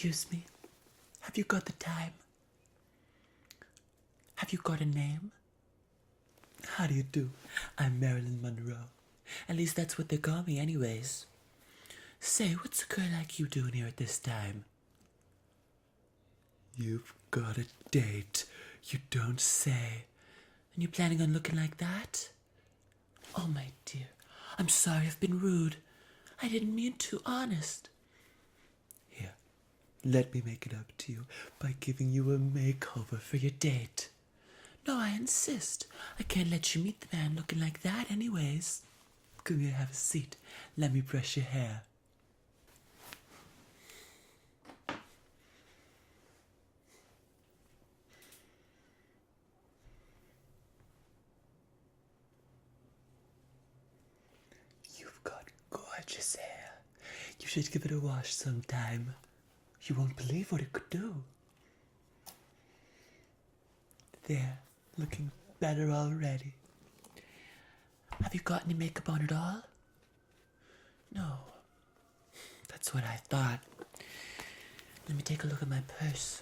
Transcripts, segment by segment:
Excuse me, have you got the time? Have you got a name? How do you do? I'm Marilyn Monroe. At least that's what they call me anyways. Say, what's a girl like you doing here at this time? You've got a date. You don't say. And you planning on looking like that? Oh, my dear. I'm sorry I've been rude. I didn't mean to, honest. Here, let me make it up to you by giving you a makeover for your date. No, I insist. I can't let you meet the man looking like that anyways. Come here, have a seat. Let me brush your hair. You've got gorgeous hair. You should give it a wash sometime. You won't believe what it could do. There, looking better already. Have you got any makeup on at all? No. That's what I thought. Let me take a look at my purse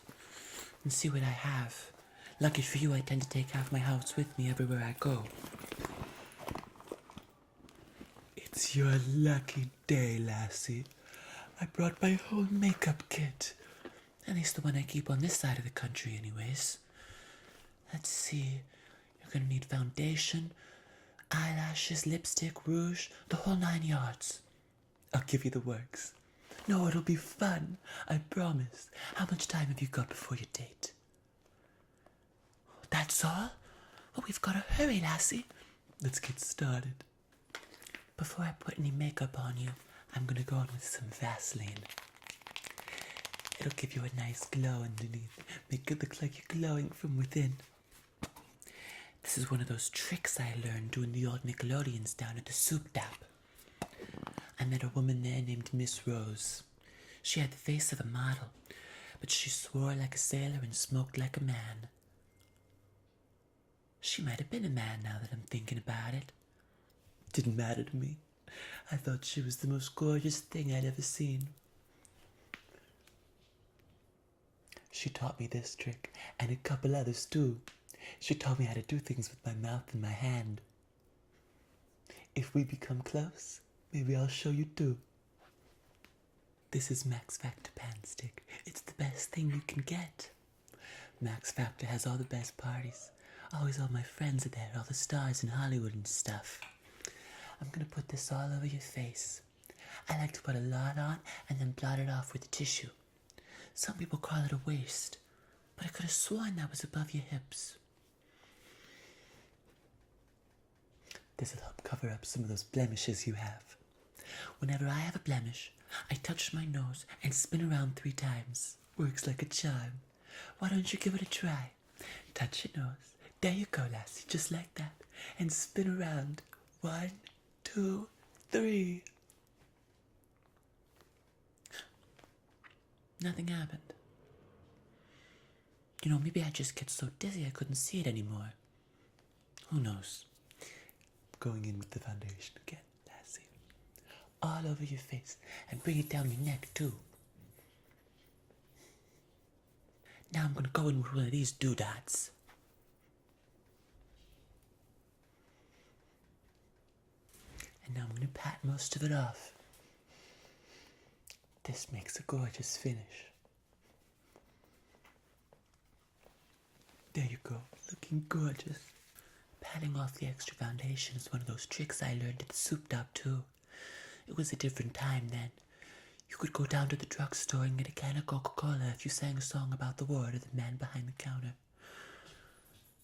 and see what I have. Lucky for you, I tend to take half my house with me everywhere I go. It's your lucky day, lassie. I brought my whole makeup kit. At least the one I keep on this side of the country anyways. Let's see. You're gonna need foundation, eyelashes, lipstick, rouge, the whole 9 yards. I'll give you the works. No, it'll be fun. I promise. How much time have you got before your date? That's all? Well, we've got to hurry, lassie. Let's get started. Before I put any makeup on you, I'm gonna go on with some Vaseline. It'll give you a nice glow underneath. Make it look like you're glowing from within. This is one of those tricks I learned doing the old Nickelodeons down at the soup tap. I met a woman there named Miss Rose. She had the face of a model, but she swore like a sailor and smoked like a man. She might have been a man now that I'm thinking about it. Didn't matter to me. I thought she was the most gorgeous thing I'd ever seen. She taught me this trick, and a couple others too. She taught me how to do things with my mouth and my hand. If we become close, maybe I'll show you too. This is Max Factor Pan Stick. It's the best thing you can get. Max Factor has all the best parties. Always all my friends are there, all the stars in Hollywood and stuff. I'm gonna put this all over your face. I like to put a lot on and then blot it off with a tissue. Some people call it a waist, but I could have sworn that was above your hips. This'll help cover up some of those blemishes you have. Whenever I have a blemish, I touch my nose and spin around 3 times. Works like a charm. Why don't you give it a try? Touch your nose. There you go, lassie, just like that. And spin around. 1, 2, 3. Nothing happened. You know, maybe I just get so dizzy I couldn't see it anymore. Who knows? Going in with the foundation again, lassie. All over your face and bring it down your neck too. Now I'm gonna go in with one of these doodads. And now I'm gonna pat most of it off. This makes a gorgeous finish. There you go, looking gorgeous. Patting off the extra foundation is one of those tricks I learned at the soup tap too. It was a different time then. You could go down to the drugstore and get a can of Coca-Cola if you sang a song about the war to the man behind the counter.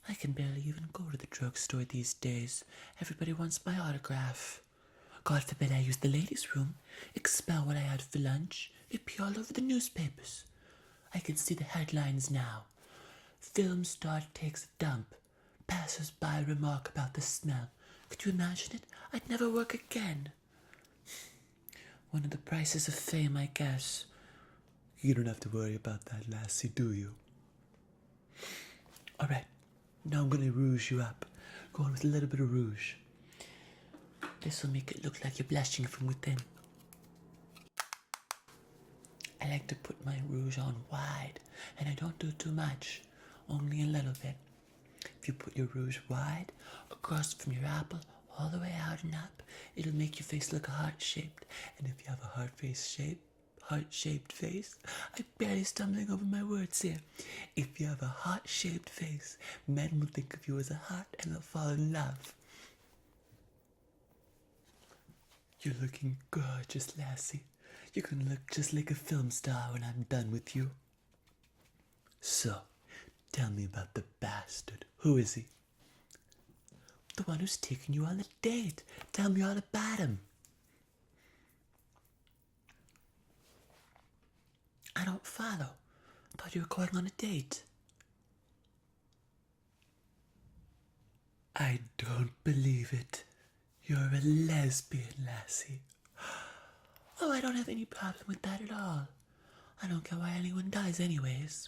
I can barely even go to the drugstore these days. Everybody wants my autograph. God forbid I use the ladies' room, expel what I had for lunch. It'd be all over the newspapers. I can see the headlines now. Film star takes a dump. Passers-by remark about the smell. Could you imagine it? I'd never work again. One of the prices of fame, I guess. You don't have to worry about that, lassie, do you? All right, now I'm gonna rouge you up. Go on with a little bit of rouge. This will make it look like you're blushing from within. I like to put my rouge on wide, and I don't do too much, only a little bit. If you put your rouge wide, across from your apple, all the way out and up, it'll make your face look heart-shaped. And if you have a heart-shaped face, I'm barely stumbling over my words here. If you have a heart-shaped face, men will think of you as a heart and they'll fall in love. You're looking gorgeous, lassie. You're gonna look just like a film star when I'm done with you. So, tell me about the bastard. Who is he? The one who's taking you on a date. Tell me all about him. I don't follow. Thought you were going on a date. I don't believe it. You're a lesbian, lassie. Oh, I don't have any problem with that at all. I don't care why anyone does anyways.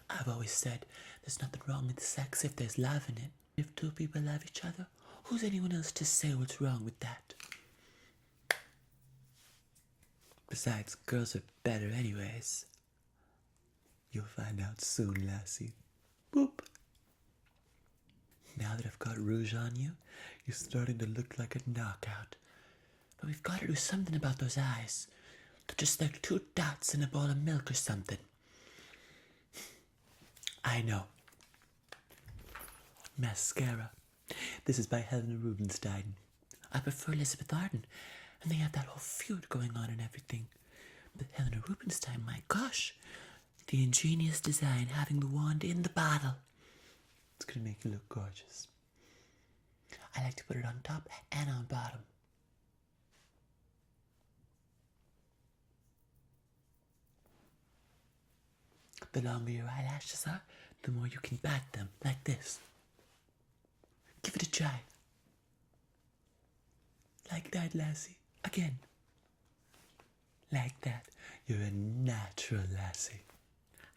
I've always said there's nothing wrong with sex if there's love in it. If two people love each other, who's anyone else to say what's wrong with that? Besides, girls are better anyways. You'll find out soon, lassie. Boop. Now that I've got rouge on you, you're starting to look like a knockout. But we've got to do something about those eyes. They're just like 2 dots in a bowl of milk or something. I know. Mascara. This is by Helena Rubinstein. I prefer Elizabeth Arden, and they have that whole feud going on and everything. But Helena Rubinstein, my gosh, the ingenious design, having the wand in the bottle. It's gonna make you look gorgeous. I like to put it on top and on bottom. The longer your eyelashes are, the more you can bat them, like this. Give it a try. Like that, lassie. Again. Like that. You're a natural lassie.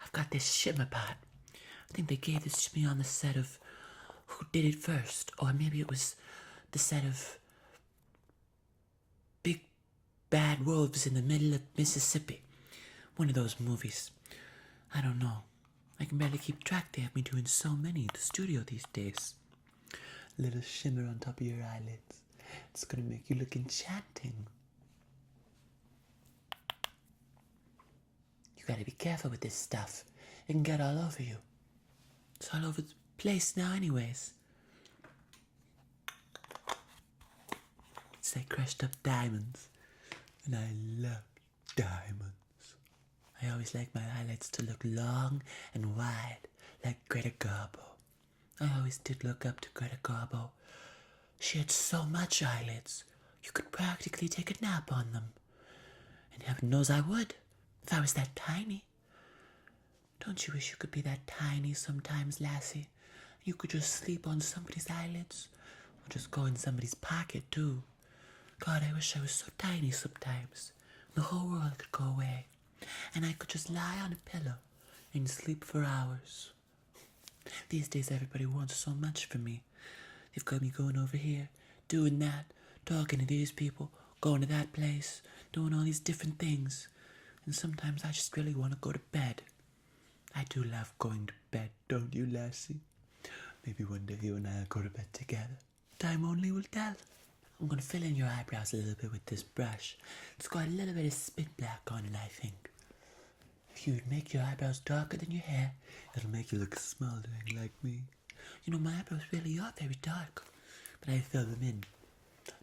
I've got this shimmer pot. I think they gave this to me on the set of Who Did It First? Or maybe it was the set of Big Bad Wolves in the Middle of Mississippi. One of those movies. I don't know. I can barely keep track. They have me doing so many at the studio these days. A little shimmer on top of your eyelids. It's gonna make you look enchanting. You gotta be careful with this stuff. It can get all over you. It's all over the place now anyways. It's like crushed up diamonds. And I love diamonds. I always like my eyelids to look long and wide, like Greta Garbo. I always did look up to Greta Garbo. She had so much eyelids, you could practically take a nap on them. And heaven knows I would, if I was that tiny. Don't you wish you could be that tiny sometimes, lassie? You could just sleep on somebody's eyelids, or just go in somebody's pocket too. God, I wish I was so tiny sometimes. The whole world could go away, and I could just lie on a pillow and sleep for hours. These days everybody wants so much from me. They've got me going over here, doing that, talking to these people, going to that place, doing all these different things. And sometimes I just really want to go to bed. I do love going to bed, don't you, lassie? Maybe one day you and I will go to bed together. Time only will tell. I'm going to fill in your eyebrows a little bit with this brush. It's got a little bit of spit black on it, I think. If you would make your eyebrows darker than your hair, it'll make you look smoldering like me. You know, my eyebrows really are very dark, but I fill them in.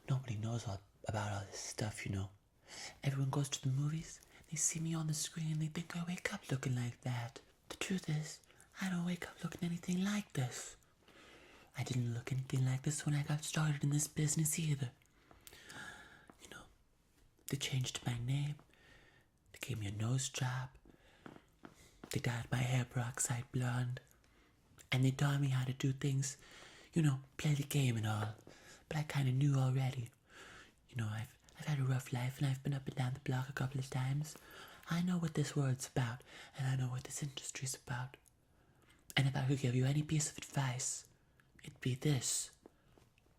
Nobody knows about all this stuff, you know. Everyone goes to the movies, they see me on the screen, and they think I wake up looking like that. The truth is, I don't wake up looking anything like this. I didn't look anything like this when I got started in this business either. You know, they changed my name, they gave me a nose job, they dyed my hair peroxide blonde, and they taught me how to do things, you know, play the game and all. But I kind of knew already. You know, I've had a rough life, and I've been up and down the block a couple of times. I know what this world's about, and I know what this industry's about. And if I could give you any piece of advice, it'd be this.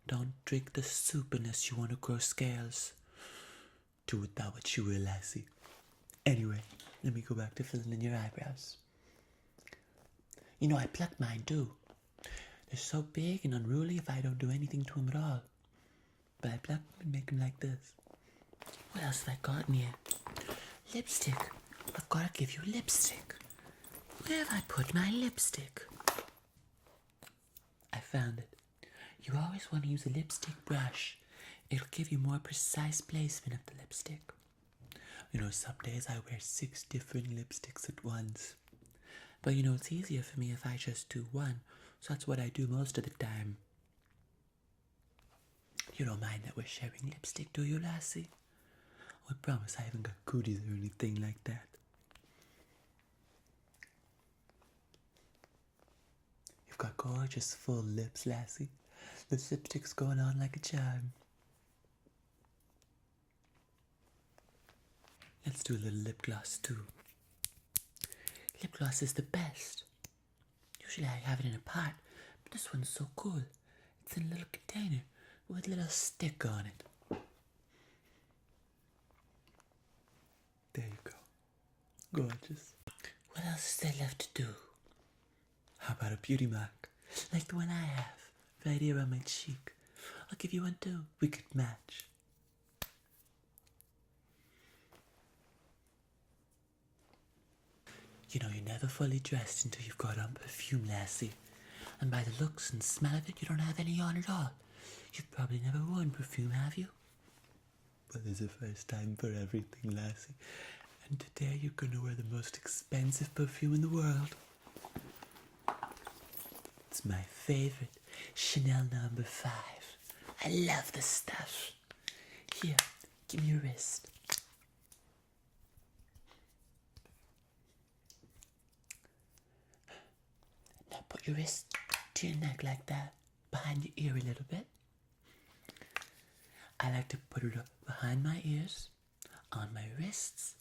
Don't drink the soup unless you want to grow scales. Do with that what you will, lassie. Anyway, Let me go back to filling in your eyebrows. You know, I pluck mine too. They're so big and unruly if I don't do anything to them at all. But I pluck them and make them like this. What else have I got in here? Lipstick. I've got to give you lipstick. Where have I put my lipstick? I found it. You always want to use a lipstick brush. It'll give you more precise placement of the lipstick. You know, some days I wear 6 different lipsticks at once. But you know, it's easier for me if I just do one. So that's what I do most of the time. You don't mind that we're sharing lipstick, do you, lassie? I promise I haven't got cooties or anything like that. You've got gorgeous full lips, lassie. The lipstick's going on like a charm. Let's do a little lip gloss too. Lip gloss is the best. Usually I have it in a pot, but this one's so cool. It's in a little container with a little stick on it. There you go. Gorgeous. What else is there left to do? How about a beauty mark? Like the one I have, right here on my cheek. I'll give you one too. We could match. You know, you're never fully dressed until you've got on perfume, lassie. And by the looks and smell of it, you don't have any on at all. You've probably never worn perfume, have you? Well, there's a first time for everything, lassie. And today you're going to wear the most expensive perfume in the world. It's my favorite, Chanel No. 5. I love this stuff. Here, give me your wrist. Now put your wrist to your neck like that, behind your ear a little bit. I like to put it up behind my ears, on my wrists,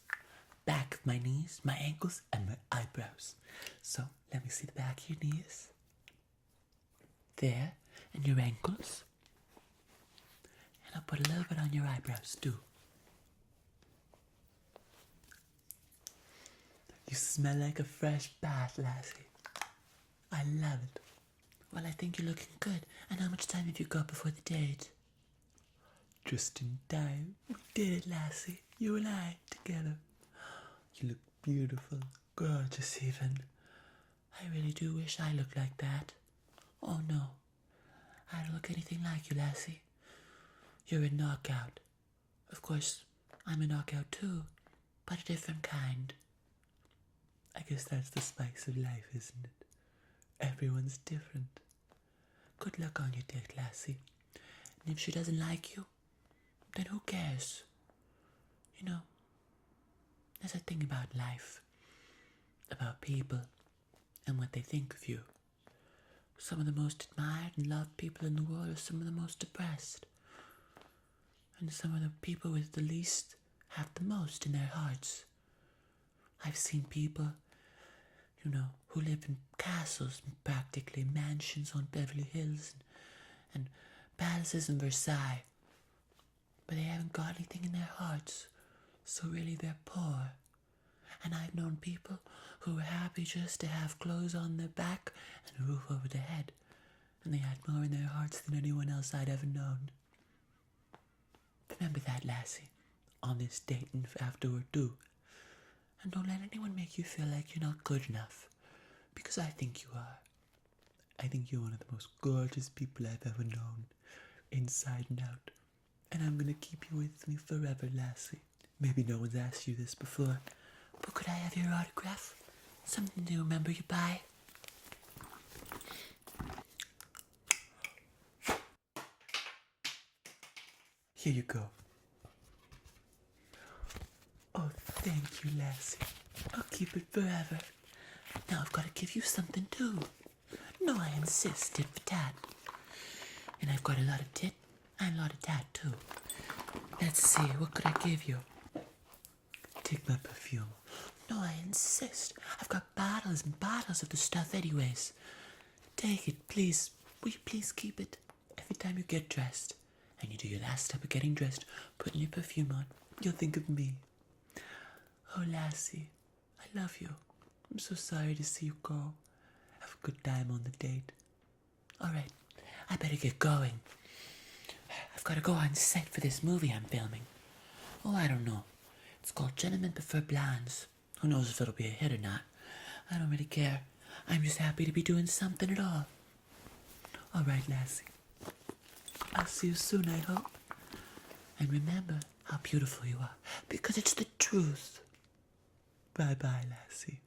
back of my knees, my ankles, and my eyebrows. So, let me see the back of your knees. There, and your ankles. And I'll put a little bit on your eyebrows too. You smell like a fresh bath, lassie. I love it. Well, I think you're looking good. And how much time have you got before the date? Just in time. We did it, lassie. You and I, together. You look beautiful. Gorgeous, even. I really do wish I looked like that. Oh, no. I don't look anything like you, lassie. You're a knockout. Of course, I'm a knockout too, but a different kind. I guess that's the spice of life, isn't it? Everyone's different. Good luck on your date, lassie. And if she doesn't like you, then who cares? You know, there's a thing about life, about people, and what they think of you. Some of the most admired and loved people in the world are some of the most depressed. And some of the people with the least have the most in their hearts. I've seen people, you know, who live in castles, practically mansions on Beverly Hills and palaces in Versailles. But they haven't got anything in their hearts, so really they're poor. And I've known people who were happy just to have clothes on their back and a roof over their head, and they had more in their hearts than anyone else I'd ever known. Remember that, lassie, on this date and afterward too. And don't let anyone make you feel like you're not good enough, because I think you are. I think you're one of the most gorgeous people I've ever known, inside and out. And I'm gonna keep you with me forever, lassie. Maybe no one's asked you this before, but could I have your autograph? Something to remember you by? Here you go. Oh, thank you, lassie. I'll keep it forever. Now I've got to give you something too. No, I insist, tit for tat. And I've got a lot of tit and a lot of tat too. Let's see, what could I give you? Take my perfume. No, I insist. I've got bottles and bottles of the stuff anyways. Take it, please. Will you please keep it? Every time you get dressed and you do your last step of getting dressed, putting your perfume on, you'll think of me. Oh, lassie, I love you. I'm so sorry to see you go. Have a good time on the date. Alright, I better get going. I've got to go on set for this movie I'm filming. Oh, I don't know. It's called Gentlemen Prefer Blondes. Who knows if it'll be a hit or not? I don't really care. I'm just happy to be doing something at all. Alright, Lassie. I'll see you soon, I hope. And remember how beautiful you are, because it's the truth. Bye-bye, Lassie.